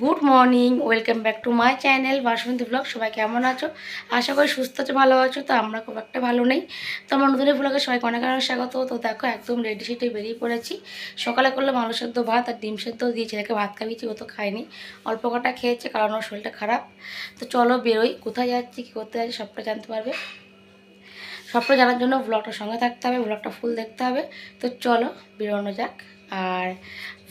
Good morning, welcome back to my channel Basanti blog. সবাই কেমন আছো? আশা করি সুস্থ আছো, ভালো আছো। তো আমরা খুব একটা ভালো নেই। তো আমার নতুন ব্লগে সবাইকে অনেক অনেক স্বাগত। তো দেখো একদম রেডি সেটে বেরিয়ে পড়েছি। সকালে করলাম আলু সেদ্ধ ভাত আর ডিম সেদ্ধ দিয়ে ছেলেকে ভাত খাইয়েছি, ও তো খায়নি, অল্প কটা খেয়েছে কারণ ওর শরীরটা খারাপ। তো চলো বেরোই, কোথায় যাচ্ছি কী করতে যাচ্ছি সবটা জানতে পারবে। সবটা জানার জন্য ব্লগটার সঙ্গে থাকতে হবে, ব্লগটা ফুল দেখতে হবে। তো চলো বেরোনো যাক। আর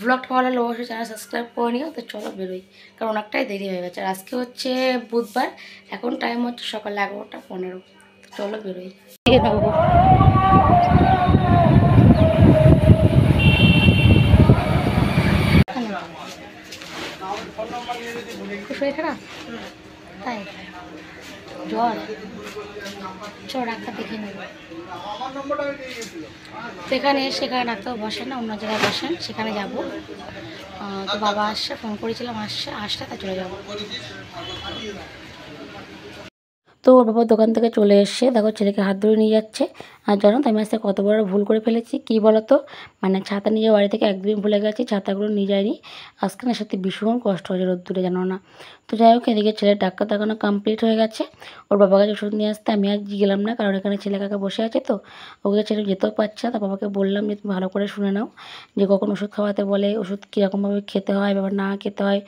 ব্লগটা ভালো লাগলে অবশ্যই চ্যানেল সাবস্ক্রাইব করে নিও। তো চলো বেরোই, কারণ অনেকটাই দেরি হয়ে গেছে। আর আজকে হচ্ছে বুধবার, এখন টাইম হচ্ছে সকাল 11:15। তো চলো বেরোই। নেবো শরীর খারাপ, তাই জ্বর, চলো ডাক্তার দেখে নেব। সেখানে ডাক্তার বসেন না, অন্য জায়গায় বসেন, সেখানে যাব। তো বাবা আসছে, ফোন করেছিলাম, আসলে তা চলে যাবো। তো ওর বাবা দোকান থেকে চলে এসছে, দেখো ছেলেকে হাত ধরে নিয়ে যাচ্ছে। আর জানো তো আমি আজকে কত বড় ভুল করে ফেলেছি, কী বলো তো? মানে ছাতা নিয়ে বাড়ি থেকে একদমই ভুলে গেছি, ছাতাগুলো নিয়ে যায়নি। আজকে না সত্যি ভীষণ কষ্ট হয়েছে রোদ্দুরে, জানো না। তো যাই হোক, এদিকে ছেলের ডাক্তার দেখানো কমপ্লিট হয়ে গেছে। ওর বাবার কাছে ওষুধ নিয়ে আসতে আমি আর গেলাম না, কারণ এখানে ছেলে কাকা বসে আছে। তো ওকে ছেলে যেতেও পারছে না। তার বাবাকে বললাম যে তুমি ভালো করে শুনে নাও, যে কখন ওষুধ খাওয়াতে বলে, ওষুধ কীরকমভাবে খেতে হয়, ব্যাপার না খেতে হয়,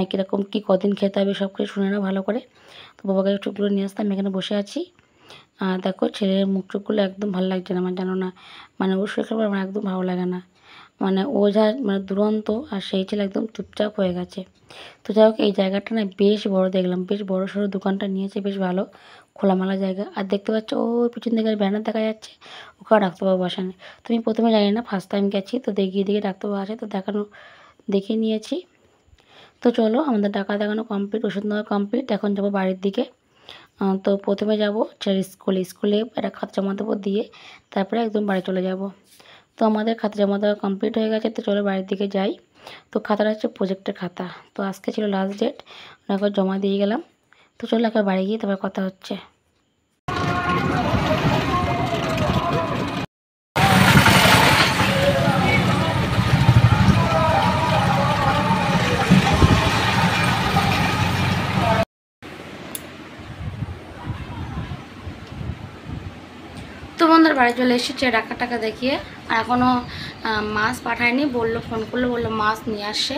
কীরকম কী কদিন খেতে হবে, সব কিছু শুনে নাও ভালো করে। তো বাবাকে চোখগুলো নিয়ে আসতে আমি এখানে বসে আছি। আর দেখো ছেলের মুখ চোখগুলো একদম ভালো লাগছে না আমার, জানো না। মানে ওর শরীর খারাপ, আমার একদম ভালো লাগে না। মানে ও যা মানে দুরন্ত, আর সেই ছেলে একদম চুপচাপ হয়ে গেছে। তো যাই হোক, এই জায়গাটা না বেশ বড় দেখলাম, বেশ বড় সড়ো দোকানটা নিয়েছে, বেশ ভালো খোলামেলা জায়গা। আর দেখতে পাচ্ছ ও পিছন দিকে ব্যানার দেখা যাচ্ছে, ওখানে ডাক্তারবাবু বসেন। তুমি প্রথমে জানি না, ফার্স্ট টাইম গেছি, তো দেখিয়ে দিকে ডাক্তারবাবু আসে, তো দেখিয়ে নিয়েছি। তো চলো, আমাদের টাকা দেখানো কমপ্লিট, ওষুধ নেওয়া কমপ্লিট, এখন যাবো বাড়ির দিকে। তো প্রথমে যাব ছেলের স্কুলে একটা খাতা জমা দেবো, দিয়ে তারপরে একদম বাড়ি চলে যাব। তো আমাদের খাতা জমা দেওয়া কমপ্লিট হয়ে গেছে, তো চলো বাড়ির দিকে যাই। তো খাতাটা হচ্ছে প্রজেক্টের খাতা, তো আজকে ছিল লাস্ট ডেট, একবার জমা দিয়ে গেলাম। তো চলো একবার বাড়ি গিয়ে তারপর কথা হচ্ছে। তো বন্ধুর বাড়ি চলে এসেছে টাকা দেখিয়ে, আর এখনও মাছ পাঠায়নি, ফোন করলো, বললো মাছ নিয়ে আসছে।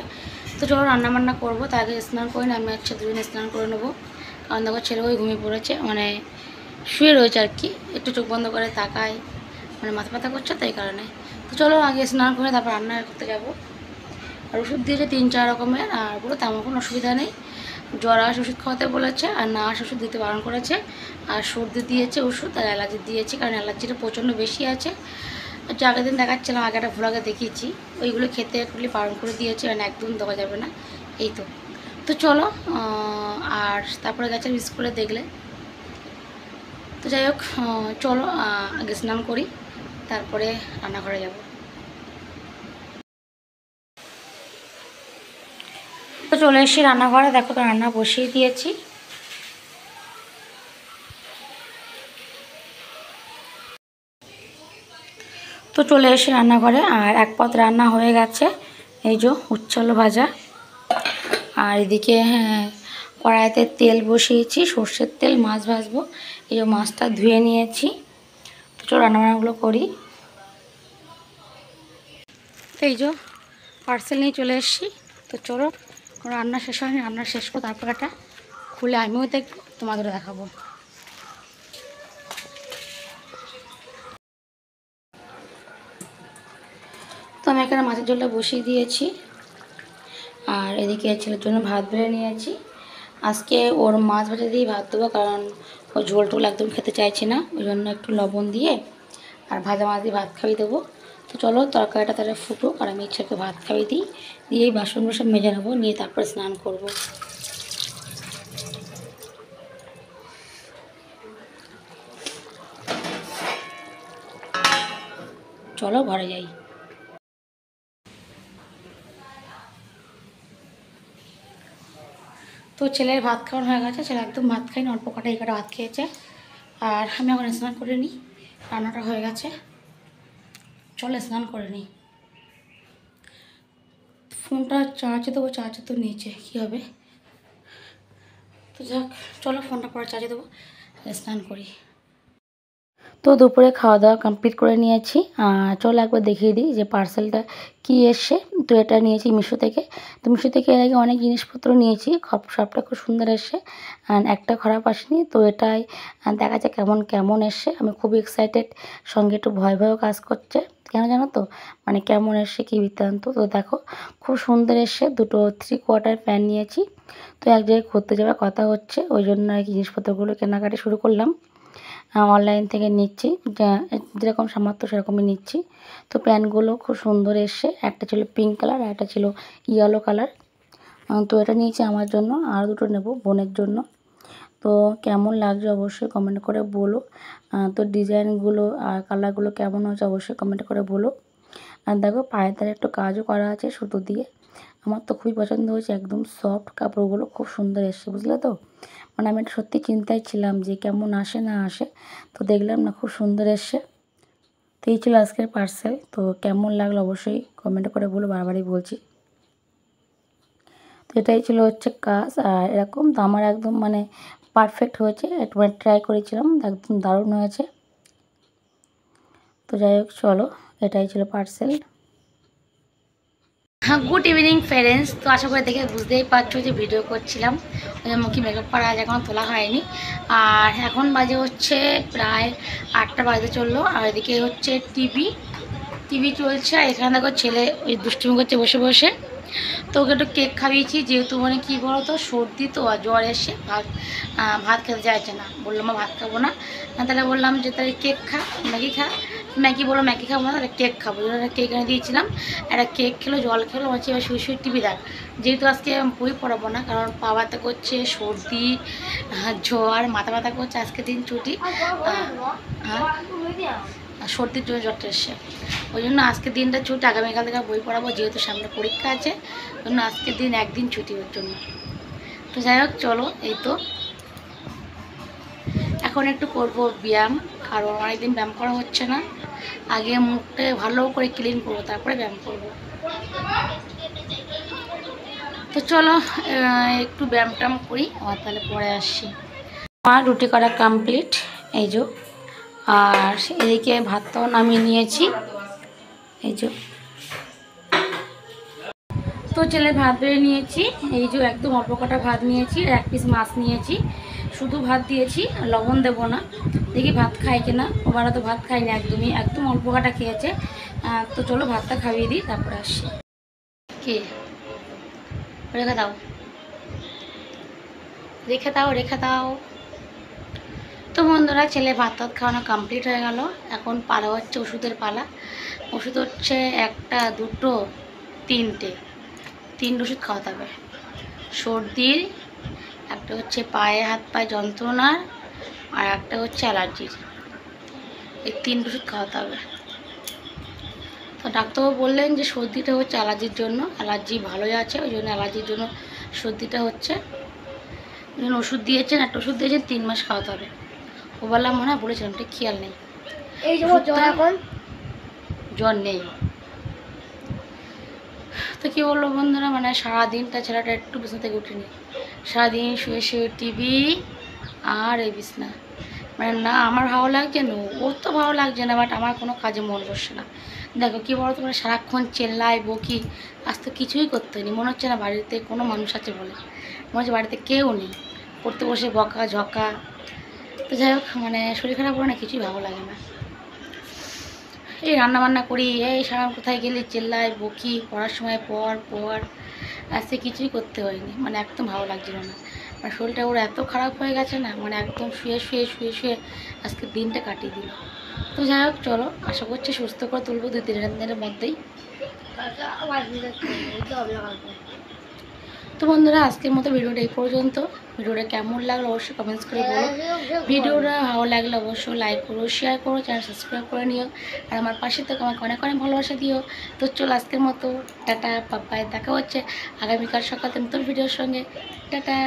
তো চলো রান্নাবান্না করবো, তার আগে স্নান করে না, আমি হচ্ছে দুজনে স্নান করে নেবো। কারণ দেখো ছেলে ওই ঘুমিয়ে পড়েছে, মানে শুয়ে রয়েছে আর কি, একটু চোখ বন্ধ করে তাকায়, মানে মাথা ব্যথা করছে, তাই কারণে। তো চলো আগে স্নান করে তারপর রান্না করতে যাবো। আর ওষুধ দিয়েছে 3-4 রকমের, আর পুরো তেমন কোনো অসুবিধা নেই। জ্বর আস ওষুধ খাওয়াতে বলেছে, আর না আস ওষুধ দিতে বারণ করেছে। আর সর্দি দিয়েছে ওষুধ, আর অ্যালার্জি দিয়েছে, কারণ অ্যালার্জিটা প্রচণ্ড বেশি আছে। যে আগের দিন দেখাচ্ছিলাম, আগে একটা ভ্লগে দেখিয়েছি, ওইগুলো খেতে একটু বারণ করে দিয়েছে, মানে একদম দেওয়া যাবে না। এই তো। তো চলো, আর তারপরে গেছে স্কুলে দেখলে। তো যাই হোক, চলো আগে স্নান করি, তারপরে রান্নাঘরে যাব। তো চলে এসেছি রান্নাঘরে, দেখো তো রান্না বসিয়ে দিয়েছি। তো চলে এসে রান্নাঘরে, আর এক পদ রান্না হয়ে গেছে, এই যে উচ্ছে আলু ভাজা। আর এদিকে কড়াইতে তেল বসিয়েছি, সর্ষের তেল, মাছ ভাজবো। এই যে মাছটা ধুয়ে নিয়েছি। তো চলো রান্নাবান্নাগুলো করি। তো এই যে পার্সেল নিয়ে চলে এসেছি। তো চলো, রান্না শেষ হয়নি, রান্না শেষ করো, তারপর একটা খুলে আমিও দেখবো, তোমাদেরও দেখাবো। তো আমি এখানে মাছের ঝোলটা বসিয়ে দিয়েছি, আর এদিকে ছেলের জন্য ভাত বেড়ে নিয়েছি। আজকে ওর মাছ ভাজা দিয়েই ভাত দেবো, কারণ ও ঝোল টোল একদম খেতে চাইছে না, ওই জন্য একটু লবণ দিয়ে আর ভাজা মাছ দিয়ে ভাত খাইয়ে দেবো। তো চলো তরকারিটা তাহলে ফুটুক, আর আমি ছেলেকে ভাত খাইয়ে দিই, দিয়েই বাসনগুলো সব মেজে নেবো, নিয়ে তারপরে স্নান করব। চলো ঘরে যাই। তো ছেলের ভাত খাওয়ানো হয়ে গেছে, ছেলে একদম ভাত খায়নি, অল্প কটা এই কটা ভাত খেয়েছে। আর আমি এখন স্নান করে নিই, রান্নাটা হয়ে গেছে, চলো স্নান করে নিই। ফোনটা চার্জে দেবো, চার্জে তো নিচে কী হবে। তো যাক, চলো ফোনটা পরে চার্জে দেবো, স্নান করি। তো দুপুরে খাওয়া দাওয়া কমপ্লিট করে নিয়েছি। চলো একবার দেখিয়ে দিই যে পার্সেলটা কী এসছে। তো এটা নিয়েছি মিশো থেকে। তো মিশো থেকে এর আগে অনেক জিনিসপত্র নিয়েছি, সবটা খুব সুন্দর এসছে, একটা খারাপ আসেনি। তো এটাই দেখা যায় কেমন কেমন এসছে। আমি খুবই এক্সাইটেড, সঙ্গে একটু ভয় ভয়ও কাজ করছে। কেন জানো তো, মানে কেমন এসছে কী বৃত্তান্ত। তো দেখো খুব সুন্দর এসছে। দুটো 3/4 প্যান্ট নিয়েছি। তো এক জায়গায় ঘুরতে যাওয়ার কথা হচ্ছে, ওই জন্য আর কি জিনিসপত্রগুলো কেনাকাটি শুরু করলাম। অনলাইন থেকে নিচ্ছি, যেরকম সামর্থ্য সেরকমই নিচ্ছি। তো প্যান্টগুলো খুব সুন্দর এসছে। একটা ছিল পিঙ্ক কালার আর একটা ছিল ইয়েলো কালার। তো এটা নিয়েছি আমার জন্য, আর দুটো নেব বোনের জন্য। তো কেমন লাগছে অবশ্যই কমেন্ট করে বলো। তো ডিজাইনগুলো আর কালারগুলো কেমন হয়েছে অবশ্যই কমেন্ট করে বলো। আর দেখো পায়ের ধারে একটু কাজও করা আছে সুতো দিয়ে। আমার তো খুবই পছন্দ হয়েছে, একদম সফট কাপড়গুলো, খুব সুন্দর এসছে, বুঝলে তো। মানে আমি এটা সত্যি চিন্তায় ছিলাম যে কেমন আসে না আসে। তো দেখলাম না খুব সুন্দর এসছে। তো এই ছিল আজকের পার্সেল। তো কেমন লাগলো অবশ্যই কমেন্ট করে বলো, বারবারই বলছি। তো এটাই ছিল হচ্ছে কাজ। আর এরকম তো আমার একদম মানে পারফেক্ট হয়েছে, একটু ট্রাই করেছিলাম, একদম দারুণ হয়েছে। তো যাই হোক চলো, এটাই ছিল পার্সেল। হ্যাঁ, গুড ইভিনিং ফ্রেন্ডস। তো আশা করে দেখে বুঝতেই পারছো যে ভিডিও করছিলাম, মুখে মেকআপ করা আজ এখনও তোলা হয়নি। আর এখন বাজে হচ্ছে প্রায় 8টা বাজতে চললো। আর এদিকে হচ্ছে টিভি চলছে। আর এখানে দেখো ছেলে ওই দুষ্টুমি করছে বসে বসে। তো ওকে একটু কেক খাইয়েছি, যেহেতু মানে কী বলো তো সর্দি তো আর জ্বর এসে ভাত খেতে চাইছে না। বললাম ভাত খাবো না। তাহলে বললাম যে তাহলে কেক খা, ম্যাগি খা। ম্যাগি বলো ম্যাগি খাবো না, তাহলে কেক খাবো। একটা কেক এনে দিয়েছিলাম, একটা কেক খেলো, জল খেলো, হচ্ছে এবার শুয়ে শুয়ে টিভি দেখ। যেহেতু আজকে বই পড়াবো না, কারণ পা ব্যথা করছে, সর্দি, জ্বর, মাথা ব্যথা করছে, আজকে দিন ছুটি। সর্দির জন্য জ্বরটা এসছে, ওই জন্য আজকের দিনটা ছুটি। আগামীকাল থেকে বই পড়াবো, যেহেতু সামনে পরীক্ষা আছে, ওই জন্য আজকের দিন একদিন ছুটি ওর জন্য। তো যাই হোক চলো, এই তো এখন একটু করব ব্যায়াম, কারণ অনেকদিন ব্যায়াম করা হচ্ছে না। আগে মুখটা ভালো করে ক্লিন করবো, তারপরে ব্যায়াম করব। তো চলো একটু ব্যায়াম ট্যায়াম করি, আর তাহলে পরে আসছি। আমার রুটি করা কমপ্লিট, এই যে। আর এদিকে ভাতটাও নামিয়ে নিয়েছি, এই যে। তো ছেলে ভাত বেড়ে নিয়েছি, এই যে একদম অল্প কটা ভাত নিয়েছি, আর 1 পিস মাছ নিয়েছি। শুধু ভাত দিয়েছি, লবণ দেবো না, দেখি ভাত খাই কিনা। ওরা তো ভাত খায়নি একদমই, একদম অল্প কটা খেয়েছে। তো চলো ভাতটা খাইয়ে দিই, তারপরে আসছি। কে রেখে দাও, রেখে দাও, রেখে দাও। তো বন্ধুরা, ছেলে ভাত টাত খাওয়ানো কমপ্লিট হয়ে গেল। এখন পালা হচ্ছে ওষুধের পালা। ওষুধ হচ্ছে 1টা 2টো 3টে, 3 ওষুধ খাওয়াতে হবে। সর্দির, একটা হচ্ছে পায়ে হাত পায়ে যন্ত্রণার, আর একটা হচ্ছে অ্যালার্জির। এই 3 ওষুধ খাওয়াতে হবে। তো ডাক্তারবাবু বললেন যে সর্দিটা হচ্ছে অ্যালার্জির জন্য, অ্যালার্জি ভালোই আছে, ওই জন্য অ্যালার্জির জন্য সর্দিটা হচ্ছে। ওই জন্য ওষুধ দিয়েছেন, একটা ওষুধ দিয়েছেন 3 মাস খাওয়াতে হবে। ও বললাম মনে হয় বলেছিলাম, ঠিক খেয়াল নেই। এই যে এখন জ্বর নেই। তো কী বললো বন্ধুরা, মানে সারাদিনটা ছেলেটা একটু বিছনা থেকে উঠিনি, সারাদিন শুয়ে শুয়ে টিভি আর এই বিছনা। মানে না আমার ভালো লাগছে না, ওর তো ভালো লাগছে না, বাট আমার কোনো কাজে মন বসছে না। দেখো কী বলো, তোমরা সারাক্ষণ চেল্লাই বকি, আজ তো কিছুই করতে হয়নি। মনে হচ্ছে না বাড়িতে কোনো মানুষ আছে বলে, মনে হচ্ছে বাড়িতে কেউ নেই, পড়তে বসে বকা ঝকা। তো যাই হোক, মানে শরীর খারাপ করে না, কিছুই ভালো লাগে না। এই রান্নাবান্না করি, এই সারা কোথায় গেলে চেল্লাই বকি, পড়ার সময় পর আজকে কিছুই করতে হয়নি, মানে একদম ভালো লাগছিল না। মানে শরীরটা ওর এত খারাপ হয়ে গেছে না, মানে একদম শুয়ে আজকে দিনটা কাটিয়ে দিল। তো যাই হোক চলো, আশা করছি সুস্থ করে তুলবো 2-3 দিনের মধ্যেই। তো বন্ধুরা, আজকের মতো ভিডিওটা এই পর্যন্ত। ভিডিওটা কেমন লাগলো অবশ্যই কমেন্টস করে বলো। ভিডিওটা ভালো লাগলে অবশ্যই লাইক করো, শেয়ার করো, চ্যানেল সাবস্ক্রাইব করে নিও। আর আমার পাশে থেকে আমাকে অনেক অনেক ভালোবাসা দিও। তো চলো আজকের মতো টাটা, বাই। দেখা হচ্ছে আগামীকাল সকালে নতুন ভিডিওর সঙ্গে। টাটা।